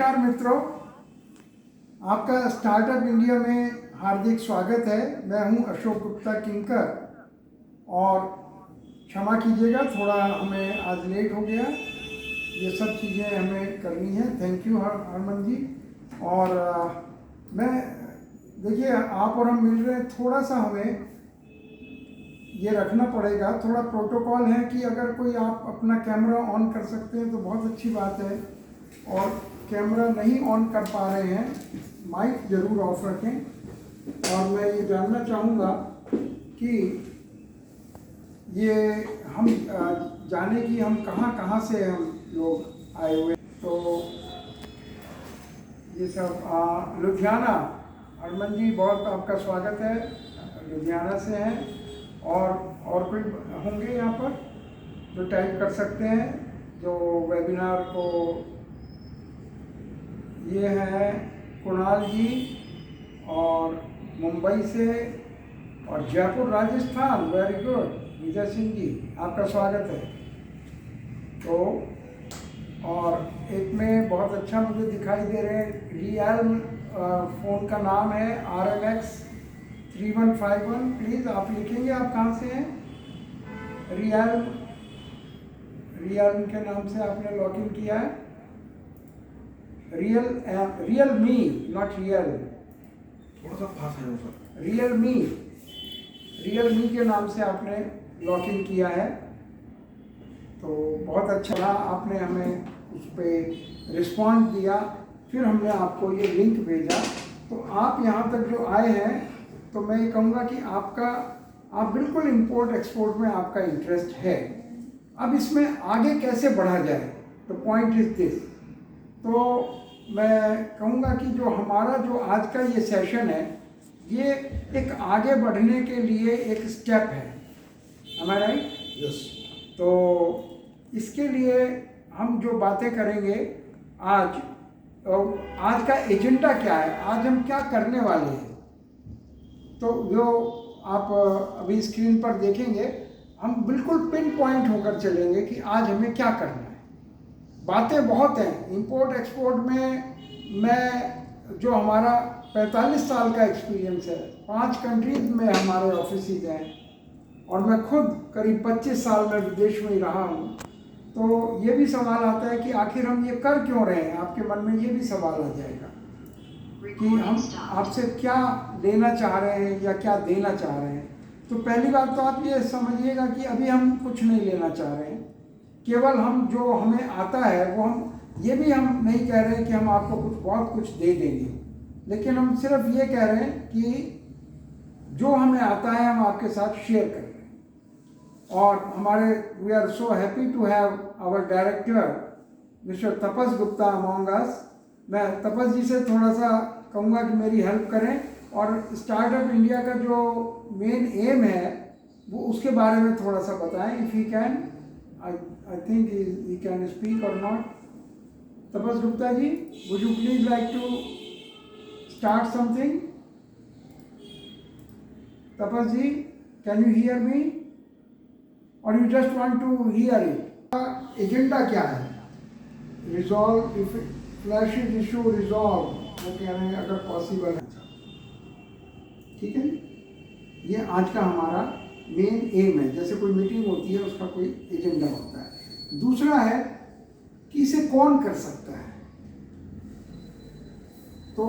नमस्कार मित्रों, आपका स्टार्टअप इंडिया में हार्दिक स्वागत है। मैं हूं अशोक गुप्ता किंकर और क्षमा कीजिएगा, थोड़ा हमें आज लेट हो गया। ये सब चीज़ें हमें करनी है। थैंक यू हरमन जी। और मैं देखिए, आप और हम मिल रहे हैं, थोड़ा सा हमें ये रखना पड़ेगा, थोड़ा प्रोटोकॉल है कि अगर कोई आप अपना कैमरा ऑन कर सकते हैं तो बहुत अच्छी बात है, और कैमरा नहीं ऑन कर पा रहे हैं माइक ज़रूर ऑफ रखें। और मैं ये जानना चाहूँगा कि ये हम जाने कि हम कहाँ से हम लोग आए हुए। तो ये सब लुधियाना, हरमन जी बहुत आपका स्वागत है, लुधियाना से हैं। और कोई होंगे यहाँ पर जो टाइप कर सकते हैं, जो वेबिनार को। ये हैं कुणाल जी और मुंबई से, और जयपुर राजस्थान, वेरी गुड। विजय सिंह जी आपका स्वागत है। तो और एक में बहुत अच्छा मुझे दिखाई दे रहे हैं, रियल फ़ोन का नाम है RMX 3151। प्लीज़ आप लिखेंगे आप कहाँ से हैं। रियल के नाम से आपने लॉगिन किया है। रियल मी, नॉट रियल, थोड़ा सा फास्ट है सर। रियल मी के नाम से आपने लॉगिन किया है। तो बहुत अच्छा लगा, आपने हमें उस पर रिस्पॉन्ड दिया, फिर हमने आपको ये लिंक भेजा। तो आप यहाँ तक जो आए हैं, तो मैं ये कहूँगा कि आप बिल्कुल इंपोर्ट एक्सपोर्ट में आपका इंटरेस्ट है। अब इसमें आगे कैसे बढ़ा जाए, तो पॉइंट इज दिस। तो मैं कहूँगा कि जो हमारा जो आज का ये सेशन है, ये एक आगे बढ़ने के लिए एक स्टेप है। Am I right? यस। तो इसके लिए हम जो बातें करेंगे आज, आज का एजेंडा क्या है, आज हम क्या करने वाले हैं, तो जो आप अभी स्क्रीन पर देखेंगे, हम बिल्कुल पिन पॉइंट होकर चलेंगे कि आज हमें क्या करना है। बातें बहुत हैं इंपोर्ट एक्सपोर्ट में। मैं जो हमारा 45 साल का एक्सपीरियंस है, 5 कंट्रीज में हमारे ऑफिसेज हैं, और मैं खुद करीब 25 साल में विदेश में ही रहा हूँ। तो ये भी सवाल आता है कि आखिर हम ये कर क्यों रहे हैं। आपके मन में ये भी सवाल आ जाएगा कि हम आपसे क्या लेना चाह रहे हैं या क्या देना चाह रहे हैं। तो पहली बात तो आप ये समझिएगा कि अभी हम कुछ नहीं लेना चाह रहे हैं। केवल हम जो हमें आता है वो ये भी हम नहीं कह रहे हैं कि हम आपको बहुत कुछ दे देंगे, लेकिन हम सिर्फ ये कह रहे हैं कि जो हमें आता है हम आपके साथ शेयर कर रहे हैं। और हमारे we are so happy to have our director mister Tapas Gupta among us. मैं तपस जी से थोड़ा सा कहूँगा कि मेरी हेल्प करें, और स्टार्टअप इंडिया का जो मेन एम है वो उसके बारे में थोड़ा सा बताएं, if he can. I think he can speak or not. Tapas Gupta ji, would you please like to start something? Tapas ji, can you hear me? Or you just want to hear it? Agenda क्या है? Resolve, if flash issue resolve, वो कह रहे हैं अगर possible है। ठीक है, ये आज का हमारा मेन एम है। जैसे कोई मीटिंग होती है, उसका कोई एजेंडा होता है। दूसरा है कि इसे कौन कर सकता है। तो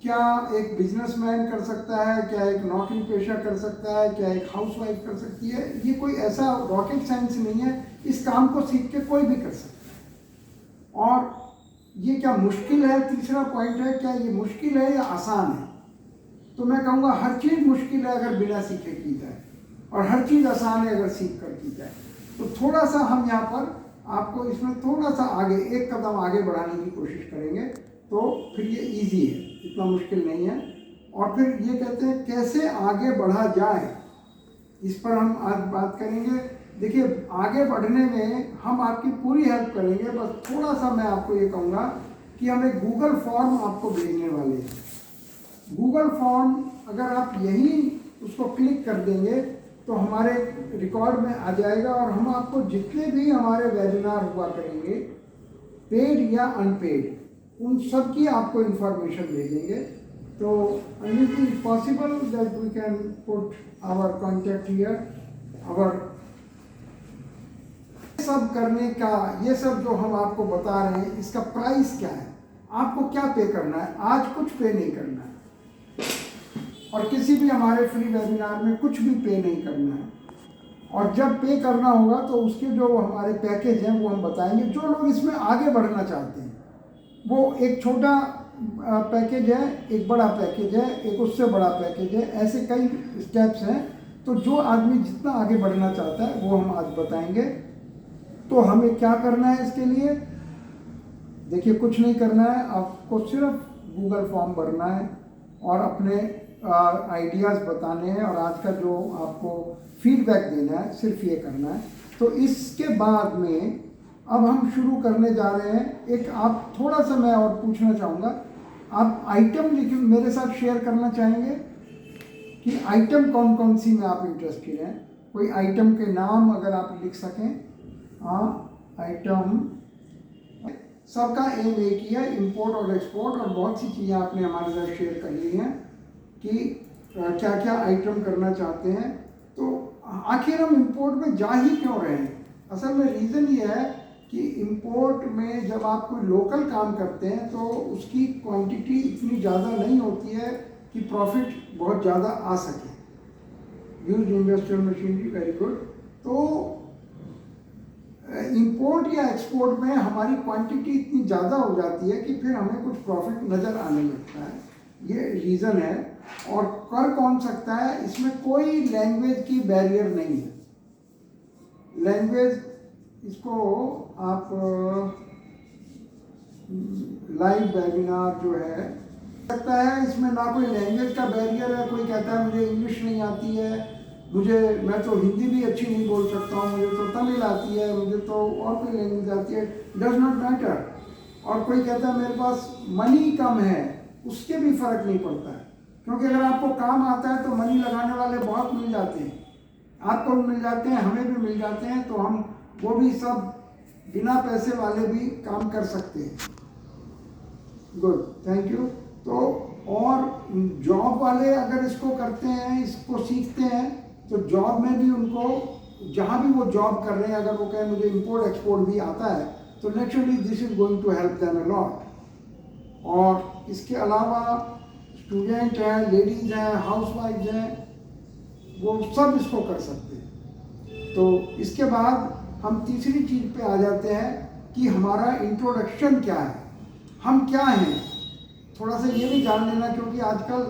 क्या एक बिजनेसमैन कर सकता है, क्या एक नौकरी पेशा कर सकता है, क्या एक हाउसवाइफ कर सकती है। ये कोई ऐसा रॉकेट साइंस नहीं है, इस काम को सीख के कोई भी कर सकता है। और ये क्या मुश्किल है, तीसरा पॉइंट है, क्या ये मुश्किल है या आसान है। तो मैं कहूँगा हर चीज़ मुश्किल है अगर बिना सीखे की जाए, और हर चीज़ आसान है अगर सीख कर की जाए। तो थोड़ा सा हम यहाँ पर आपको इसमें थोड़ा सा आगे, एक कदम आगे बढ़ाने की कोशिश करेंगे, तो फिर ये इजी है, इतना मुश्किल नहीं है। और फिर ये कहते हैं कैसे आगे बढ़ा जाए, इस पर हम आज बात करेंगे। देखिए, आगे बढ़ने में हम आपकी पूरी हेल्प करेंगे। बस थोड़ा सा मैं आपको ये कहूँगा कि हम एक गूगल फॉर्म आपको भेजने वाले हैं। गूगल फॉर्म अगर आप यहीं उसको क्लिक कर देंगे तो हमारे रिकॉर्ड में आ जाएगा, और हम आपको जितने भी हमारे वेबिनार हुआ करेंगे, पेड या अनपेड, उन सब की आपको इंफॉर्मेशन दे देंगे। तो anything possible that we can put our contact here, our सब करने का, ये सब जो हम आपको बता रहे हैं इसका प्राइस क्या है, आपको क्या पे करना है। आज कुछ पे नहीं करना है और किसी भी हमारे फ्री वेबिनार में कुछ भी पे नहीं करना है। और जब पे करना होगा तो उसके जो हमारे पैकेज हैं वो हम बताएंगे। जो लोग इसमें आगे बढ़ना चाहते हैं, वो एक छोटा पैकेज है, एक बड़ा पैकेज है, एक उससे बड़ा पैकेज है, ऐसे कई स्टेप्स हैं। तो जो आदमी जितना आगे बढ़ना चाहता है वो हम आज बताएंगे। तो हमें क्या करना है इसके लिए, देखिए कुछ नहीं करना है, आपको सिर्फ गूगल फॉर्म भरना है और अपने आइडियाज़ बताने हैं और आज का जो आपको फीडबैक देना है, सिर्फ ये करना है। तो इसके बाद में अब हम शुरू करने जा रहे हैं। एक आप थोड़ा सा मैं और पूछना चाहूँगा, आप आइटम लिख मेरे साथ शेयर करना चाहेंगे कि आइटम कौन कौन सी में आप इंटरेस्टेड हैं। कोई आइटम के नाम अगर आप लिख सकें। हाँ, आइटम सबका एम एक ही है, इंपोर्ट और एक्सपोर्ट, और बहुत सी चीज़ें आपने हमारे साथ शेयर कर ली हैं कि क्या क्या आइटम करना चाहते हैं। तो आखिर हम इंपोर्ट में जा ही क्यों रहे हैं? असल में रीज़न ये है कि इंपोर्ट में जब आप कोई लोकल काम करते हैं तो उसकी क्वांटिटी इतनी ज़्यादा नहीं होती है कि प्रॉफिट बहुत ज़्यादा आ सके। Used industrial machinery, very good. तो इंपोर्ट या एक्सपोर्ट में हमारी क्वांटिटी इतनी ज़्यादा हो जाती है कि फिर हमें कुछ प्रॉफिट नज़र आने लगता है। ये रीज़न है। और कर कौन सकता है, इसमें कोई लैंग्वेज की बैरियर नहीं है। लैंग्वेज, इसको आप लाइव वेबिनार जो है लगता है, इसमें ना कोई लैंग्वेज का बैरियर है। कोई कहता है मुझे इंग्लिश नहीं आती है, मैं तो हिंदी भी अच्छी नहीं बोल सकता हूँ, मुझे तो तमिल आती है, मुझे तो और कोई लैंग्वेज आती है, डज नॉट मैटर। और कोई कहता है मेरे पास मनी कम है, उसके भी फ़र्क नहीं पड़ता है, क्योंकि अगर आपको काम आता है तो मनी लगाने वाले बहुत मिल जाते हैं, आपको भी मिल जाते हैं, हमें भी मिल जाते हैं। तो हम वो भी सब बिना पैसे वाले भी काम कर सकते हैं। Good, thank you. तो और जॉब वाले अगर इसको करते हैं, इसको सीखते हैं, तो जॉब में भी उनको जहाँ भी वो जॉब कर रहे हैं, अगर वो कहें मुझे इंपोर्ट एक्सपोर्ट भी आता है, तो naturally this is going to help them a lot. और इसके अलावा स्टूडेंट हैं, लेडीज़ हैं, हाउसवाइफ हैं, वो सब इसको कर सकते हैं। तो इसके बाद हम तीसरी चीज़ पे आ जाते हैं कि हमारा इंट्रोडक्शन क्या है, हम क्या हैं। थोड़ा सा ये भी जान लेना, क्योंकि आजकल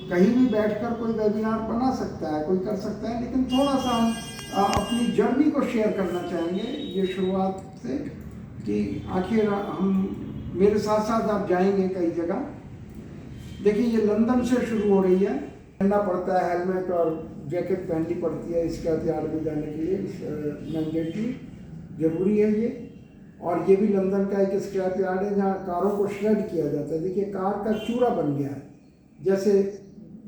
कहीं भी बैठकर कोई वेबिनार बना सकता है, कोई कर सकता है, लेकिन थोड़ा सा हम अपनी जर्नी को शेयर करना चाहेंगे ये शुरुआत से, कि आखिर हम मेरे साथ साथ आप जाएंगे कई जगह। देखिए ये लंदन से शुरू हो रही है, पहनना पड़ता है हेलमेट और जैकेट पहननी पड़ती है इसके हथियार में जाने के लिए, मैंडेटरी ज़रूरी है ये। और ये भी लंदन का एक स्क्रैप यार्ड है जहाँ कारों को श्रेड किया जाता है। देखिए कार का चूरा बन गया है, जैसे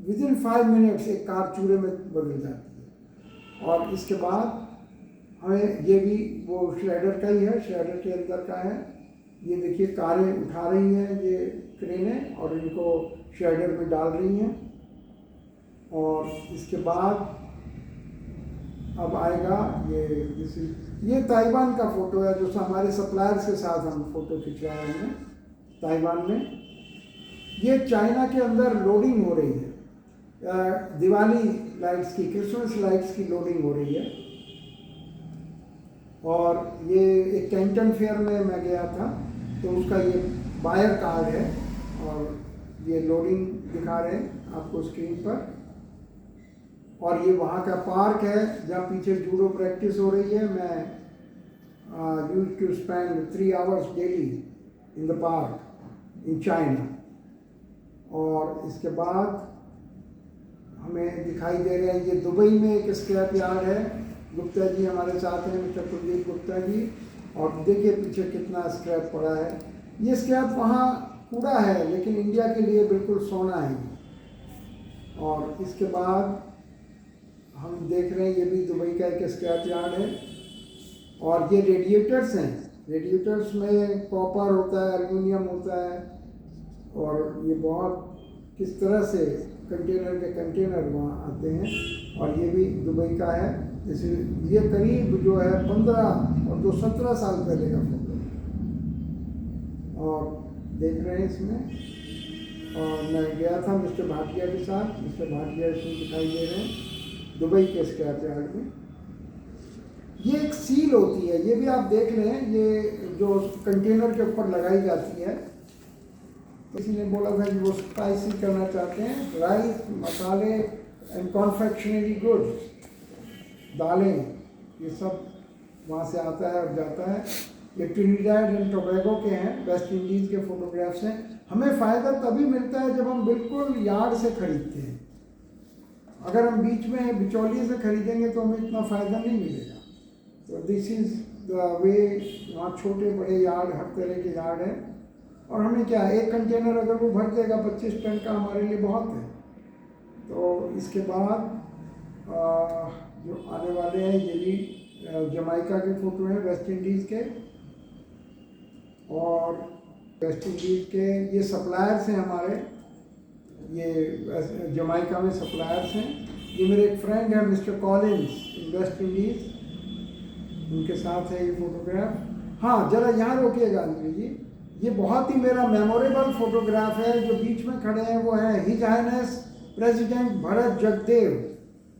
विदिन 5 मिनट्स एक कार चूरे में बदल जाती है। और इसके बाद हमें ये भी वो श्रेडर का ही है, श्रेडर के अंदर का है। ये देखिए कारें उठा रही हैं ये क्रेनें और इनको श्रेडर में डाल रही हैं। और इसके बाद अब आएगा ये ताइवान का फ़ोटो है, जो हमारे सप्लायर्स के साथ हम फ़ोटो खिंचवाए हैं ताइवान में। ये चाइना के अंदर लोडिंग हो रही है, दिवाली लाइट्स की, क्रिसमस लाइट्स की लोडिंग हो रही है। और ये एक कैंटन फेयर में मैं गया था, तो उसका ये बायर कार्ड है और ये लोडिंग दिखा रहे हैं आपको स्क्रीन पर। और ये वहाँ का पार्क है जहाँ पीछे जूडो प्रैक्टिस हो रही है। मैं used to spend 3 hours daily in the park in China. और इसके बाद हमें दिखाई दे रहे हैं ये दुबई में एक स्क्रैप यार्ड है। गुप्ता जी हमारे साथ हैं, मिस्टर कुलदीप गुप्ता जी। और देखिए पीछे कितना स्क्रैप पड़ा है। ये स्क्रैप वहाँ कूड़ा है, लेकिन इंडिया के लिए बिल्कुल सोना है। और इसके बाद हम देख रहे हैं ये भी दुबई का एक स्क्रैप यार्ड है। और ये रेडिएटर्स हैं, रेडिएटर्स में कॉपर होता है, एल्युमिनियम होता है, और ये बहुत किस तरह से कंटेनर के कंटेनर वहाँ आते हैं। और ये भी दुबई का है। जैसे ये करीब जो है 15 और 17 साल पहले का फोटो और देख रहे हैं इसमें। और मैं गया था मिस्टर भाटिया के साथ। मिस्टर भाटिया इसमें दिखाई दे रहे हैं दुबई के स्क्रैप यार्ड में। ये एक सील होती है, ये भी आप देख लें, ये जो कंटेनर के ऊपर लगाई जाती है। किसी ने बोला था कि वो स्पाइसी करना चाहते हैं, राइस, मसाले एंड कॉन्फेक्शनरी गुड्स, दालें, ये सब वहाँ से आता है और जाता है। ये ट्रिनिडाड एंड टोबैगो के हैं, वेस्ट इंडीज़ के फोटोग्राफ्स हैं। हमें फ़ायदा तभी मिलता है जब हम बिल्कुल यार्ड से खरीदते हैं। अगर हम बीच में बिचौलिए से खरीदेंगे तो हमें इतना फ़ायदा नहीं मिलेगा। तो दिस इज़ द वे। वहाँ छोटे बड़े यार्ड, हर तरह के यार्ड हैं। और हमें क्या, एक कंटेनर अगर वो भर देगा 25 टन का, हमारे लिए बहुत है। तो इसके बाद जो आने वाले हैं ये भी जमाइका के फ़ोटो हैं, वेस्ट इंडीज़ के। और वेस्ट इंडीज़ के ये सप्लायर्स हैं हमारे, ये जमाइका में सप्लायर्स हैं। ये मेरे एक फ्रेंड है मिस्टर कॉलिन्स इन वेस्ट इंडीज़, उनके साथ है ये फोटोग्राफ। हाँ, ज़रा यहाँ रोकिएगा अंजलि जी। ये बहुत ही मेरा मेमोरेबल फोटोग्राफ है। जो बीच में खड़े हैं वो हैं his highness president Bharrat Jagdeo,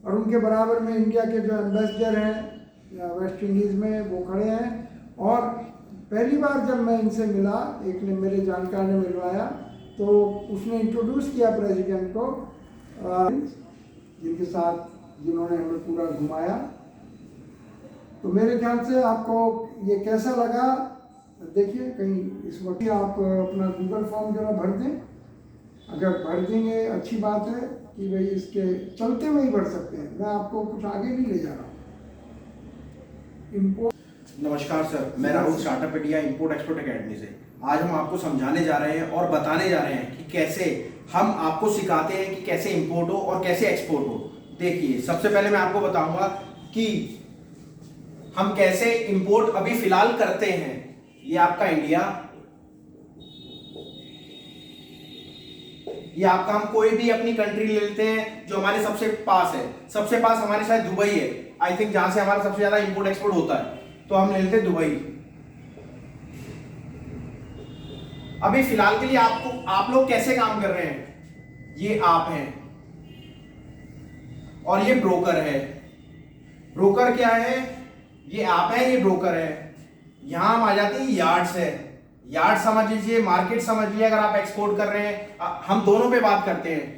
और उनके बराबर में इंडिया के जो एम्बेसडर हैं वेस्ट इंडीज़ में, वो खड़े हैं। और पहली बार जब मैं इनसे मिला, एक ने मेरे जानकार ने मिलवाया, तो उसने इंट्रोड्यूस किया प्रेसिडेंट को, जिनके साथ जिन्होंने हमें पूरा घुमाया। तो मेरे ख्याल से आपको ये कैसा लगा देखिए। कहीं इस वक्त आप अपना गूगल फॉर्म जरा भर दें। अगर भर देंगे अच्छी बात है कि भाई इसके चलते हुए ही भर सकते हैं, मैं आपको कुछ आगे नहीं ले जा रहा हूँ। इम्पोर्ट। नमस्कार सर, मैं Rahul startup India import export academy से। आज हम आपको समझाने जा रहे हैं और बताने जा रहे हैं कि कैसे हम आपको सिखाते हैं कि कैसे इंपोर्ट हो और कैसे एक्सपोर्ट हो। देखिए, सबसे पहले मैं आपको बताऊंगा कि हम कैसे इंपोर्ट अभी फिलहाल करते हैं। ये आपका इंडिया, ये आपका, हम कोई भी अपनी कंट्री ले लेते हैं जो हमारे सबसे पास है। सबसे पास हमारे शायद दुबई है, आई थिंक, जहां से हमारा सबसे ज्यादा इंपोर्ट एक्सपोर्ट होता है। तो हम ले लेते हैं दुबई। अभी फिलहाल के लिए आप लोग कैसे काम कर रहे हैं, ये आप हैं और ये ब्रोकर है। ब्रोकर क्या है, ये आप है, ये ब्रोकर है। यहां हम आ जाते हैं यार्ड से। यार्ड समझ लीजिए, मार्केट समझ लीजिए। अगर आप एक्सपोर्ट कर रहे हैं, हम दोनों पे बात करते हैं।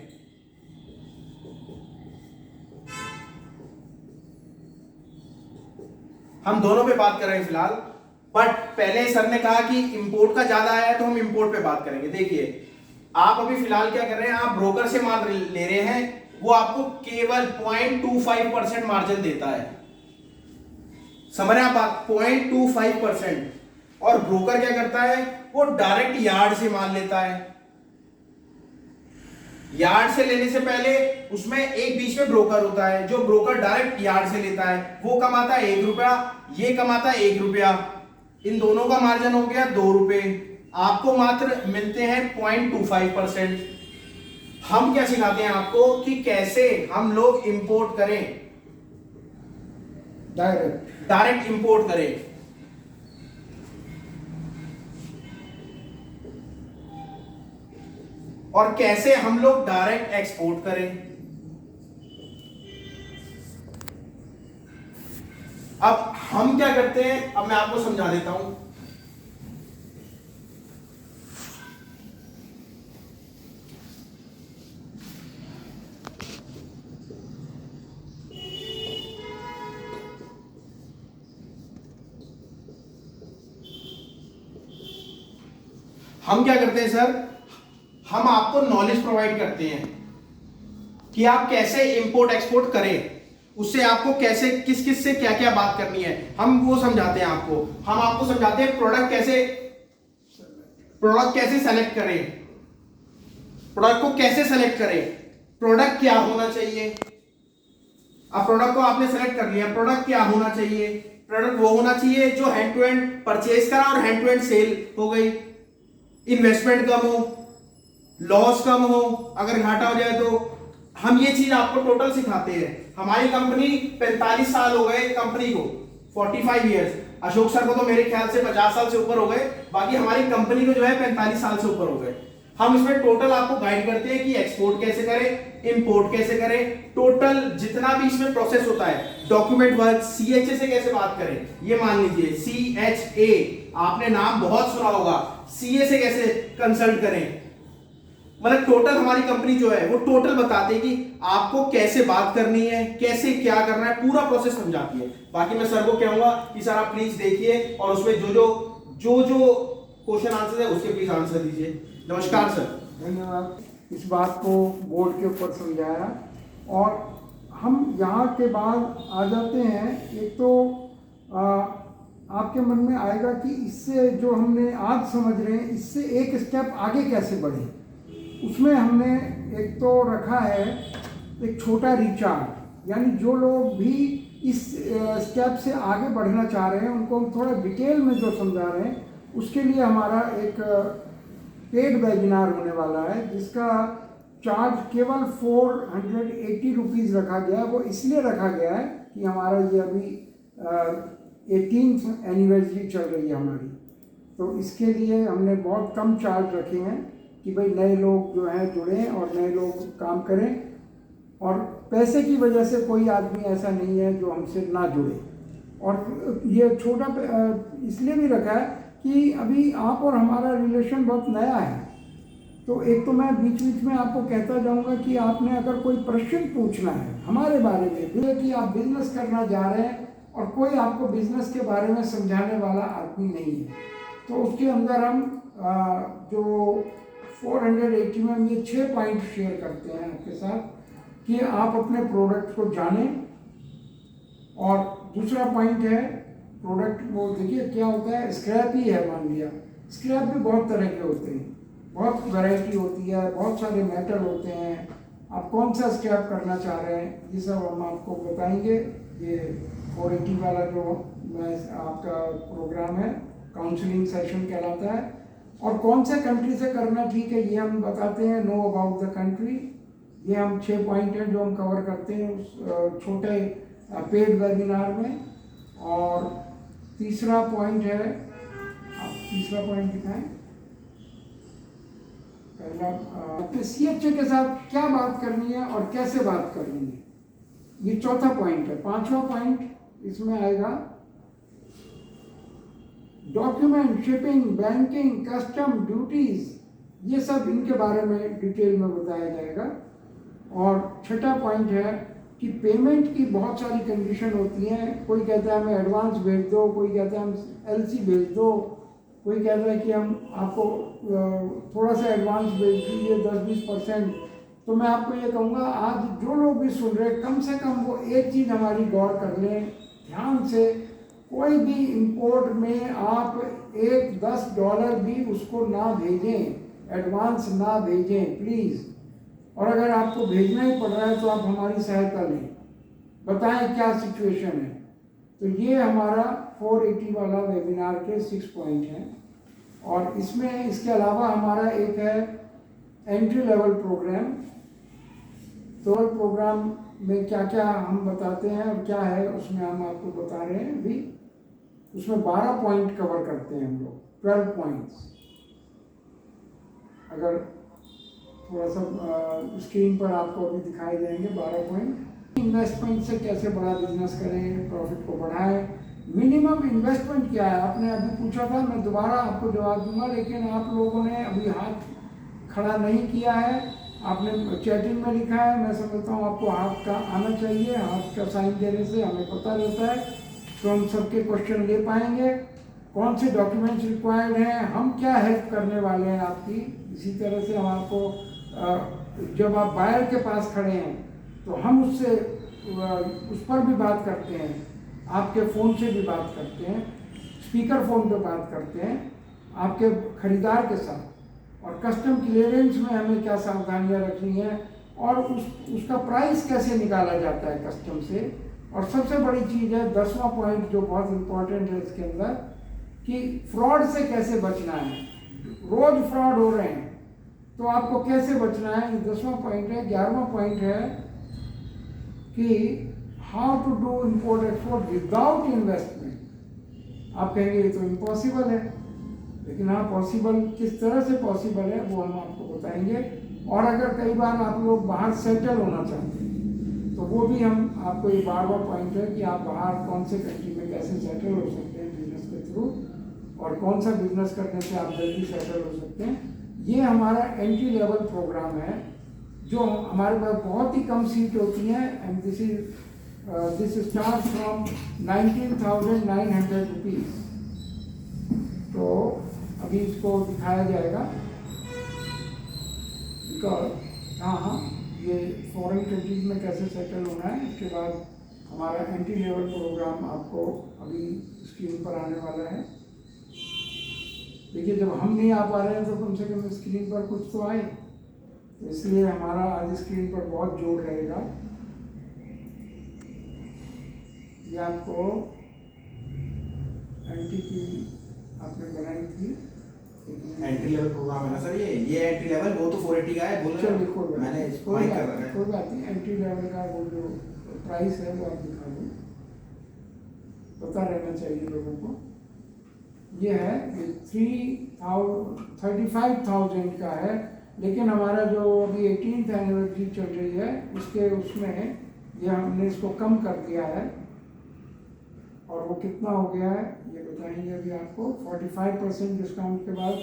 हम दोनों पे बात कर रहे हैं फिलहाल, बट पहले सर ने कहा कि इंपोर्ट का ज्यादा आया है तो हम इंपोर्ट पे बात करेंगे। देखिए, आप अभी फिलहाल क्या कर रहे हैं, आप ब्रोकर से माल ले रहे हैं, वो आपको केवल 0.25% मार्जिन देता है। समझ रहे हैं आप बात, 0.25%। और ब्रोकर क्या करता है, वो डायरेक्ट यार्ड से माल लेता है। यार्ड से लेने से पहले उसमें एक बीच में ब्रोकर होता है, जो ब्रोकर डायरेक्ट यार्ड से लेता है। वो कमाता है 1 रुपया, ये कमाता है 1 रुपया। इन दोनों का मार्जिन हो गया 2 रुपए। आपको मात्र मिलते हैं 0.25%। हम क्या सिखाते हैं आपको कि कैसे हम लोग इंपोर्ट करें, डायरेक्ट इंपोर्ट करें, और कैसे हम लोग डायरेक्ट एक्सपोर्ट करें। अब हम क्या करते हैं, अब मैं आपको समझा देता हूं। हम क्या करते हैं सर, हम आपको नॉलेज प्रोवाइड करते हैं कि आप कैसे इंपोर्ट एक्सपोर्ट करें। उससे आपको कैसे, किस किस से क्या क्या बात करनी है, हम वो समझाते हैं आपको। हम आपको समझाते हैं प्रोडक्ट कैसे सेलेक्ट करें, प्रोडक्ट को कैसे सेलेक्ट करें, प्रोडक्ट क्या होना चाहिए। अब प्रोडक्ट को आपने सेलेक्ट कर लिया, प्रोडक्ट क्या होना चाहिए, प्रोडक्ट वो होना चाहिए जो हैंड टू हैंड परचेज करा और हैंड टू हैंड सेल हो गई, इन्वेस्टमेंट कम हो, लॉस कम हो, अगर घाटा हो जाए तो हम ये चीज आपको टोटल सिखाते हैं। हमारी कंपनी 45 साल हो गए कंपनी को, 45 इयर्स। अशोक सर को तो मेरे ख्याल से 50 साल से ऊपर हो गए, बाकी हमारी कंपनी को जो है 45 साल से ऊपर हो गए। हम इसमें टोटल आपको गाइड करते हैं कि एक्सपोर्ट कैसे करें, इंपोर्ट कैसे करें, टोटल जितना भी इसमें प्रोसेस होता है, डॉक्यूमेंट वर्क, CHA से कैसे बात करें। ये मान लीजिए CHA, आपने नाम बहुत सुना होगा, CA से कैसे कंसल्ट करें। मतलब टोटल हमारी कंपनी जो है वो टोटल बताते हैं कि आपको कैसे बात करनी है, कैसे क्या करना है, पूरा प्रोसेस समझाती है। बाकी मैं सर को कहूंगा कि सर आप प्लीज देखिए और उसमें जो क्वेश्चन आंसर है उसके प्लीज आंसर दीजिए। नमस्कार सर। धन्यवाद। इस बात को बोर्ड के ऊपर समझाया और हम यहाँ के बाद आ जाते हैं। एक तो आपके मन में आएगा कि इससे जो हमने आज समझ रहे हैं इससे एक स्टेप आगे कैसे बढ़े। उसमें हमने एक तो रखा है एक छोटा रिचार्ज, यानी जो लोग भी इस स्टेप से आगे बढ़ना चाह रहे हैं उनको हम थोड़ा डिटेल में जो समझा रहे हैं उसके लिए हमारा एक पेड वेबिनार होने वाला है, जिसका चार्ज केवल 480 रुपीज़ रखा गया है। वो इसलिए रखा गया है कि हमारा ये अभी 18th एनिवर्सरी चल रही है हमारी, तो इसके लिए हमने बहुत कम चार्ज रखे हैं कि भाई नए लोग जो हैं जुड़ें और नए लोग काम करें। और पैसे की वजह से कोई आदमी ऐसा नहीं है जो हमसे ना जुड़े। और ये छोटा इसलिए भी रखा है कि अभी आप और हमारा रिलेशन बहुत नया है। तो एक तो मैं बीच बीच में आपको कहता जाऊंगा कि आपने अगर कोई प्रश्न पूछना है हमारे बारे में, कि आप बिजनेस करना जा रहे हैं और कोई आपको बिजनेस के बारे में समझाने वाला आदमी नहीं है, तो उसके अंदर हम जो 480 में हम ये 6 पॉइंट शेयर करते हैं आपके साथ कि आप अपने प्रोडक्ट को जानें। और दूसरा पॉइंट है प्रोडक्ट, वो देखिए क्या होता है, स्क्रैप ही है मान लिया, स्क्रैप भी बहुत तरह के होते हैं, बहुत वैरायटी होती है, बहुत सारे मेटल होते हैं। आप कौन सा स्क्रैप करना चाह रहे हैं ये सब हम आपको बताएंगे। ये 480 वाला जो आपका प्रोग्राम है काउंसलिंग सेशन कहलाता है। और कौन से कंट्री से करना ठीक है ये हम बताते हैं, नो अबाउट द कंट्री। ये हम 6 पॉइंट हैं जो हम कवर करते हैं उस छोटे पेड वेबिनार में। और तीसरा पॉइंट है, आप तीसरा पॉइंट दिखाएं। पहला CHA के साथ क्या बात करनी है और कैसे बात करनी है, ये चौथा पॉइंट है। पांचवा पॉइंट इसमें आएगा document, shipping, banking, custom, duties, ये सब इनके बारे में डिटेल में बताया जाएगा। और छठा पॉइंट है कि पेमेंट की बहुत सारी कंडीशन होती हैं। कोई कहता है हमें एडवांस भेज दो, कोई कहता है हम LC भेज दो, कोई कहता है कि हम आपको थोड़ा सा एडवांस भेज दीजिए 10-20%। तो मैं आपको ये कहूँगा आज जो लोग भी सुन रहे हैं कम से कम वो एक चीज़ हमारी गौर कर लें ध्यान से, कोई भी इंपोर्ट में आप $10 भी उसको ना भेजें, एडवांस ना भेजें प्लीज़। और अगर आपको भेजना ही पड़ रहा है तो आप हमारी सहायता लें, बताएं क्या सिचुएशन है। तो ये हमारा 480 वाला वेबिनार के 6 पॉइंट हैं। और इसमें इसके अलावा हमारा एक है एंट्री लेवल प्रोग्राम। तो प्रोग्राम में क्या क्या हम बताते हैं और क्या है उसमें हम आपको बता रहे हैं अभी। उसमें 12 पॉइंट कवर करते हैं हम लोग, 12 पॉइंट्स। अगर थोड़ा सा स्क्रीन पर आपको अभी दिखाई देंगे 12 पॉइंट। इन्वेस्टमेंट से कैसे बड़ा बिजनेस करें, प्रॉफिट को बढ़ाएं, मिनिमम इन्वेस्टमेंट क्या है आपने अभी पूछा था, मैं दोबारा आपको जवाब दूंगा, लेकिन आप लोगों ने अभी हाथ खड़ा नहीं किया है, आपने चैटिंग में लिखा है। मैं समझता हूँ आपको हाथ का आना चाहिए, हाथ का साइन देने से हमें पता रहता है तो हम सबके क्वेश्चन ले पाएंगे। कौन से डॉक्यूमेंट्स रिक्वायर्ड हैं, हम क्या हेल्प करने वाले हैं आपकी। इसी तरह से हम आपको जब आप बायर के पास खड़े हैं तो हम उससे उस पर भी बात करते हैं, आपके फ़ोन से भी बात करते हैं, स्पीकर फ़ोन पे बात करते हैं आपके खरीदार के साथ। और कस्टम क्लियरेंस में हमें क्या सावधानियां रखनी है और उसका प्राइस कैसे निकाला जाता है कस्टम से। और सबसे बड़ी चीज़ है 10वां पॉइंट जो बहुत इम्पोर्टेंट है इसके अंदर, कि फ्रॉड से कैसे बचना है। रोज़ फ्रॉड हो रहे हैं, तो आपको कैसे बचना है, 10वां पॉइंट है। 11वां पॉइंट है कि how to do import export without investment. आप कहेंगे ये तो इम्पॉसिबल है, लेकिन हाँ पॉसिबल, किस तरह से पॉसिबल है वो हम आपको बताएंगे। और अगर कई बार आप लोग बाहर सेटल होना चाहते हैं तो वो भी हम आपको, ये 12वां पॉइंट है कि आप बाहर कौन से कंट्री में कैसे सेटल हो सकते हैं बिजनेस के थ्रू, और कौन सा बिजनेस करने से आप जल्दी सेटल हो सकते हैं। ये हमारा एंट्री लेवल प्रोग्राम है जो हमारे पास बहुत ही कम सीट होती है, and this start from 19,900 rupees. तो अभी इसको दिखाया जाएगा, बिकॉज हाँ ये फॉरेन कंट्रीज में कैसे सेटल होना है। इसके बाद हमारा एंट्री लेवल प्रोग्राम आपको अभी स्क्रीन पर आने वाला है। देखिए जब हम नहीं आ पा रहे हैं तो कम से कम स्क्रीन पर कुछ तो आए, तो इसलिए हमारा आज स्क्रीन पर बहुत जोर रहेगा। ये आपको एंट्री की आपने बनाई थी, एंट्री लेवल प्रोग्राम है ना सर, ये एंट्री लेवल, वो तो 480 का है, बोल रहे हैं मैंने इसको माइक कर रखा है। कोई बात नहीं, एंट्री लेवल का वो जो प्राइस है वो आप दिखा दो, पता रहना चाहिए लोगों को। ये है, ये 35,000 का है, लेकिन हमारा जो अभी 18th एनिवर्सरी चल रही है उसमें ये हमने इसको कम कर दिया है। और वो कितना हो गया है ये बताएंगे अभी आपको। 45% डिस्काउंट के बाद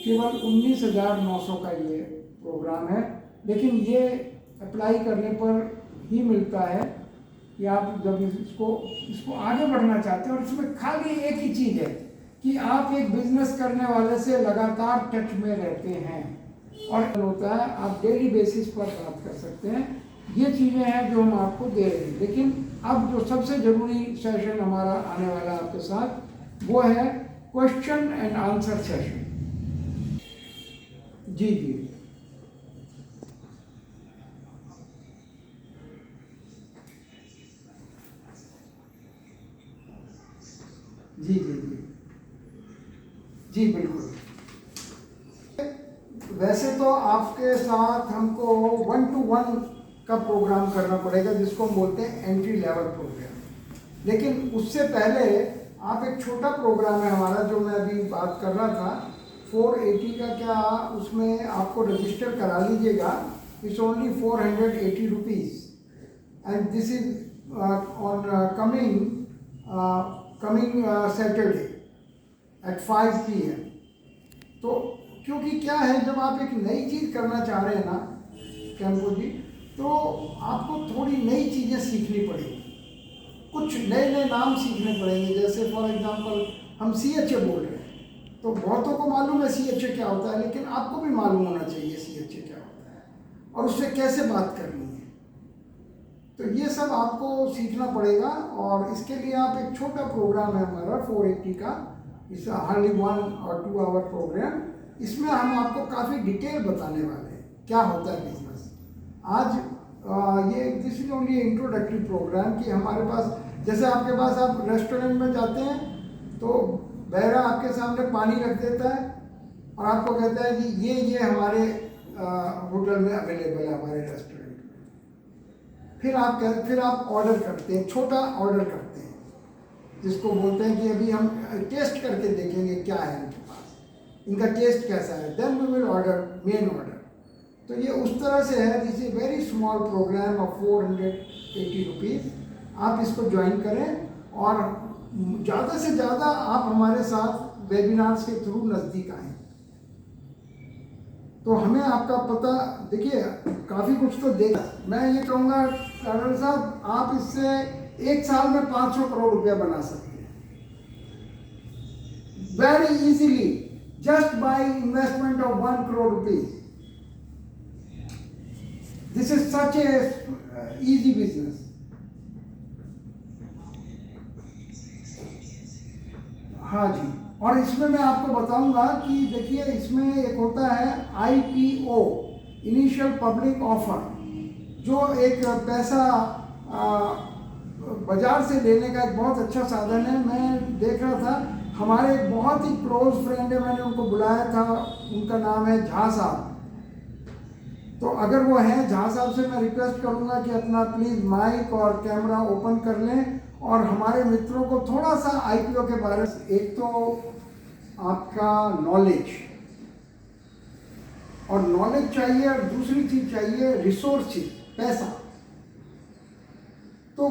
केवल 19,900 का ये प्रोग्राम है, लेकिन ये अप्लाई करने पर ही मिलता है कि आप जब इसको आगे बढ़ना चाहते हैं। और इसमें खाली एक ही चीज़ है कि आप एक बिजनेस करने वाले से लगातार टच में रहते हैं, और होता है आप डेली बेसिस पर बात कर सकते हैं। ये चीज़ें हैं जो हम आपको दे रहे हैं। लेकिन अब जो सबसे ज़रूरी सेशन हमारा आने वाला आपके साथ वो है क्वेश्चन एंड आंसर सेशन। जी जी जी जी जी जी बिल्कुल। वैसे तो आपके साथ हमको 1-to-1 का प्रोग्राम करना पड़ेगा जिसको हम बोलते हैं एंट्री लेवल प्रोग्राम। लेकिन उससे पहले आप एक छोटा प्रोग्राम है हमारा जो मैं अभी बात कर रहा था 480 का, क्या उसमें आपको रजिस्टर करा लीजिएगा। It's only 480 rupees and this is on coming Saturday at 5 PM। तो क्योंकि क्या है, जब आप एक नई चीज़ करना चाह रहे हैं ना कैंपो जी, तो आपको थोड़ी नई चीज़ें सीखनी पड़ेगी, कुछ नए नए नाम सीखने पड़ेंगे। जैसे फॉर एग्जांपल हम CHA बोल रहे हैं, तो बहुतों को मालूम है CHA क्या होता है, लेकिन आपको भी मालूम होना चाहिए CHA क्या होता है और उससे कैसे बात करनी है। तो ये सब आपको सीखना पड़ेगा, और इसके लिए आप एक छोटा प्रोग्राम है हमारा 480 का, it's hardly 1 or 2 hour programme. इसमें हम आपको काफ़ी डिटेल बताने वाले हैं क्या होता है बिजनेस। आज ये this is only introductory program कि हमारे पास, जैसे आपके पास आप रेस्टोरेंट में जाते हैं तो बहरा आपके सामने पानी रख देता है और आपको कहता है कि ये हमारे होटल में अवेलेबल है, हमारे रेस्टोरेंट में। फिर आप ऑर्डर करते हैं, छोटा ऑर्डर करते हैं जिसको बोलते हैं कि अभी हम टेस्ट करके देखेंगे क्या है इनके पास, इनका टेस्ट कैसा है, then we will order main order. तो ये उस तरह से है, this is very small program of 480 rupees. आप इसको ज्वाइन करें और ज़्यादा से ज़्यादा आप हमारे साथ वेबिनार्स के थ्रू नज़दीक आएँ। तो हमें आपका पता, देखिए काफ़ी कुछ तो देख, मैं ये कहूँगा कर्नल साहब, आप इससे एक साल में 500 करोड़ रुपया बना सकते हैं very easily, just by investment of 1 crore rupees. This is such a easy business. हाँ जी, और इसमें मैं आपको बताऊंगा कि देखिए इसमें एक होता है IPO, इनिशियल पब्लिक ऑफर, जो एक पैसा बाजार से लेने का एक बहुत अच्छा साधन है। मैं देख रहा था, हमारे एक बहुत ही क्लोज फ्रेंड है, मैंने उनको बुलाया था, उनका नाम है झा साहब। तो अगर वो हैं, जहाँ साहब से मैं रिक्वेस्ट करूँगा कि अपना प्लीज़ माइक और कैमरा ओपन कर लें और हमारे मित्रों को थोड़ा सा आईपीओ के बारे में, एक तो आपका नॉलेज, और नॉलेज चाहिए, और दूसरी चीज़ चाहिए रिसोर्सेज, पैसा। तो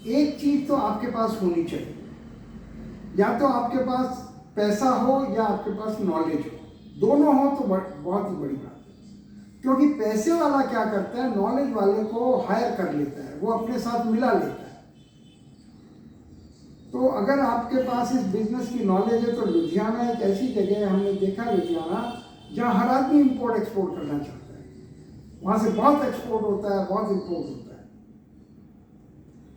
एक चीज़ तो आपके पास होनी चाहिए, या तो आपके पास पैसा हो या आपके पास नॉलेज हो, दोनों हो तो बहुत ही बड़ी बात। क्योंकि पैसे वाला क्या करता है, नॉलेज वाले को हायर कर लेता है, वो अपने साथ मिला लेता है। तो अगर आपके पास इस बिजनेस की नॉलेज है तो लुधियाना एक ऐसी जगह है, हमने देखा लुधियाना, जहाँ हर आदमी इंपोर्ट एक्सपोर्ट करना चाहता है। वहाँ से बहुत एक्सपोर्ट होता है, बहुत इंपोर्ट होता है।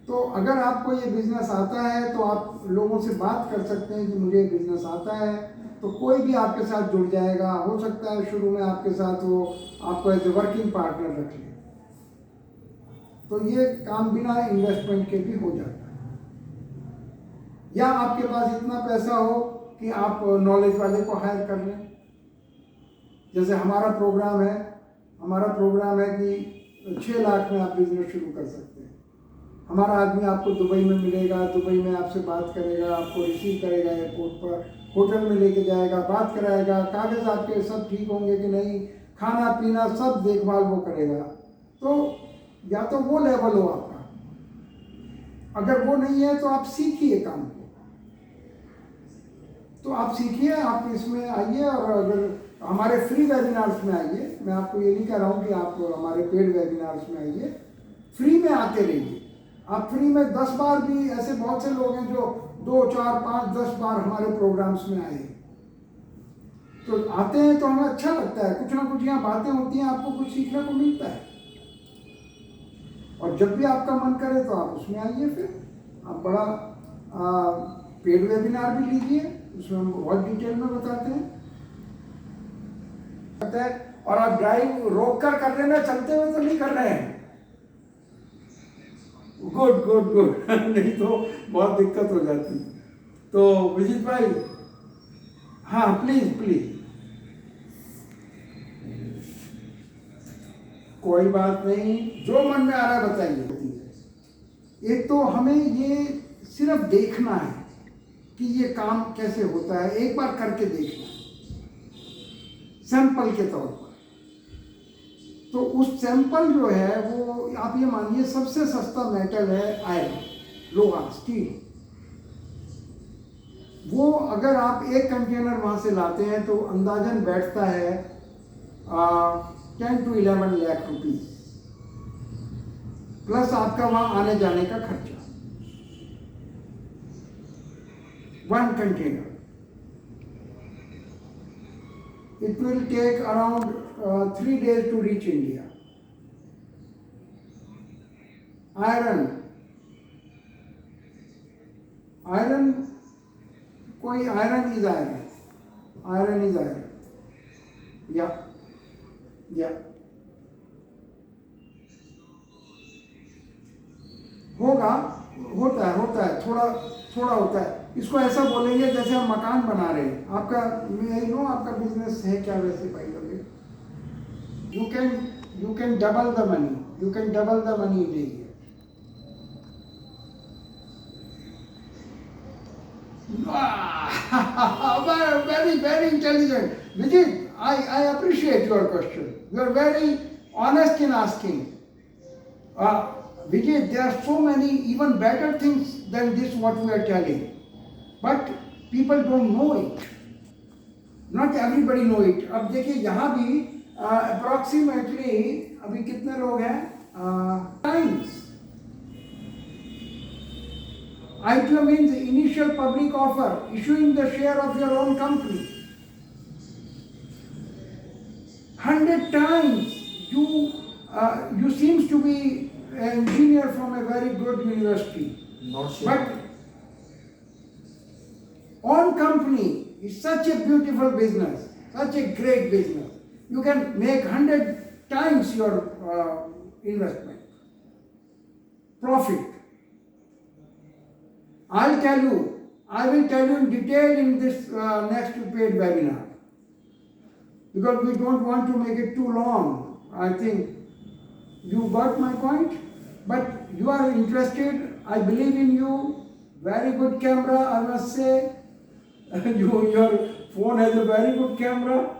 तो अगर आपको ये बिजनेस आता है तो आप लोगों से बात कर सकते हैं कि मुझे ये बिजनेस आता है, तो कोई भी आपके साथ जुड़ जाएगा। हो सकता है शुरू में आपके साथ वो आपको एज ए वर्किंग पार्टनर रख ले, तो ये काम बिना इन्वेस्टमेंट के भी हो जाता है। या आपके पास इतना पैसा हो कि आप नॉलेज वाले को हायर कर लें। जैसे हमारा प्रोग्राम है कि 6 लाख में आप बिजनेस शुरू कर सकते हैं। हमारा आदमी आपको दुबई में मिलेगा, दुबई में आपसे बात करेगा, आपको रिसीव करेगा एयरपोर्ट पर, होटल में लेके जाएगा, बात कराएगा, कागज़ आपके सब ठीक होंगे कि नहीं, खाना पीना सब देखभाल वो करेगा। तो या तो वो लेवल हो आपका, अगर वो नहीं है तो आप सीखिए काम को। तो आप सीखिए, आप इसमें आइए, और अगर हमारे फ्री वेबिनार्स में आइए। मैं आपको ये नहीं कह रहा हूँ कि आप हमारे पेड वेबिनार्स में आइए, फ्री में आते रहिए। आप फ्री में 10 बार भी, ऐसे बहुत से लोग हैं जो 2, 4, 5, 10 बार हमारे प्रोग्राम्स में आए। तो आते हैं तो हमें अच्छा लगता है, कुछ ना कुछ यहाँ बातें होती हैं, आपको कुछ सीखने को मिलता है। और जब भी आपका मन करे तो आप उसमें आइए। फिर आप बड़ा पेड वेबिनार भी लीजिए, उसमें हम बहुत डिटेल में बताते हैं। और आप ड्राइव रोक कर रहे हैं, चलते हुए तो नहीं कर रहे हैं। गुड नहीं तो बहुत दिक्कत हो जाती। तो विजित भाई, हाँ प्लीज कोई बात नहीं, जो मन में आ रहा है बताइए। एक तो हमें ये सिर्फ देखना है कि ये काम कैसे होता है, एक बार करके देखना है सैंपल के तौर पर। तो उस सैंपल जो है वो आप ये मानिए सबसे सस्ता मेटल है आयरन, लोहा, स्टील। वो अगर आप एक कंटेनर वहाँ से लाते हैं तो अंदाजन बैठता है 10 to 11 लाख रुपीस, प्लस आपका वहाँ आने जाने का खर्चा। 1 container. It will take around 3 days to reach India. कोई iron is iron. Yeah. होता है, थोड़ा होता है। इसको ऐसा बोलेंगे जैसे हम मकान बना रहे हैं। आपका आपका बिजनेस है क्या वैसे भाई? You can double the money in a year. Very intelligent. Vijit, I appreciate your question. You are very honest in asking. Vijay, there are so many even better things than this what we are telling. But people don't know it. Not everybody know it. अब देखिए यहाँ भी approximately अभी कितने लोग हैं? Times. IPO means initial public offer, issuing the share of your own company. 100 times. You seems to be an engineer from a very good university. Not sure. But own company is such a beautiful business, such a great business. You can make 100 times your investment. Profit. I will tell you in detail in this next paid webinar. Because we don't want to make it too long. I think you got my point, but you are interested. I believe in you. Very good camera, I must say. Your phone has a very good camera,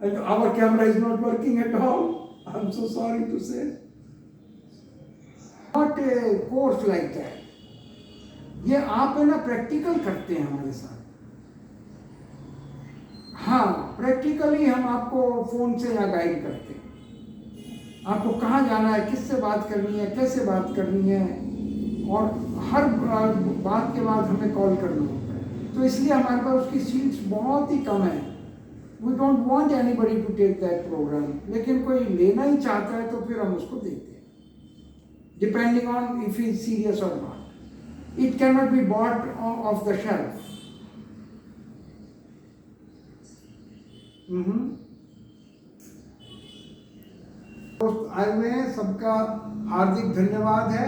and our camera is not working at all. I'm so sorry to say. Not a course like that. ये आप है ना practical करते हैं हमारे साथ. हाँ, practically हम आपको फोन से यहाँ गाइड करते हैं. आपको कहाँ जाना है, किससे बात करनी है, कैसे बात करनी है, और हर बात के बाद हमें कॉल करना होता है. तो इसलिए हमारे पास उसकी सीट्स बहुत ही कम है. We don't want anybody to take that program. लेकिन कोई लेना ही चाहता है तो फिर हम उसको देते हैं, depending on if he is serious और not. It can not be bought off the shelf. दोस्त आए हुए हैं, सबका हार्दिक धन्यवाद है.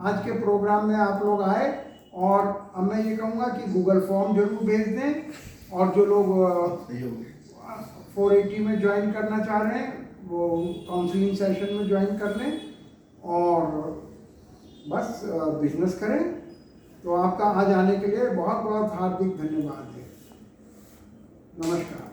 आज के प्रोग्राम में आप लोग आए, और अब मैं ये कहूँगा कि गूगल फॉर्म जरूर भेज दें, और जो लोग 480 में ज्वाइन करना चाह रहे हैं वो काउंसलिंग सेशन में ज्वाइन कर लें, और बस बिजनेस करें. तो आपका आज आने के लिए बहुत बहुत हार्दिक धन्यवाद है. नमस्कार.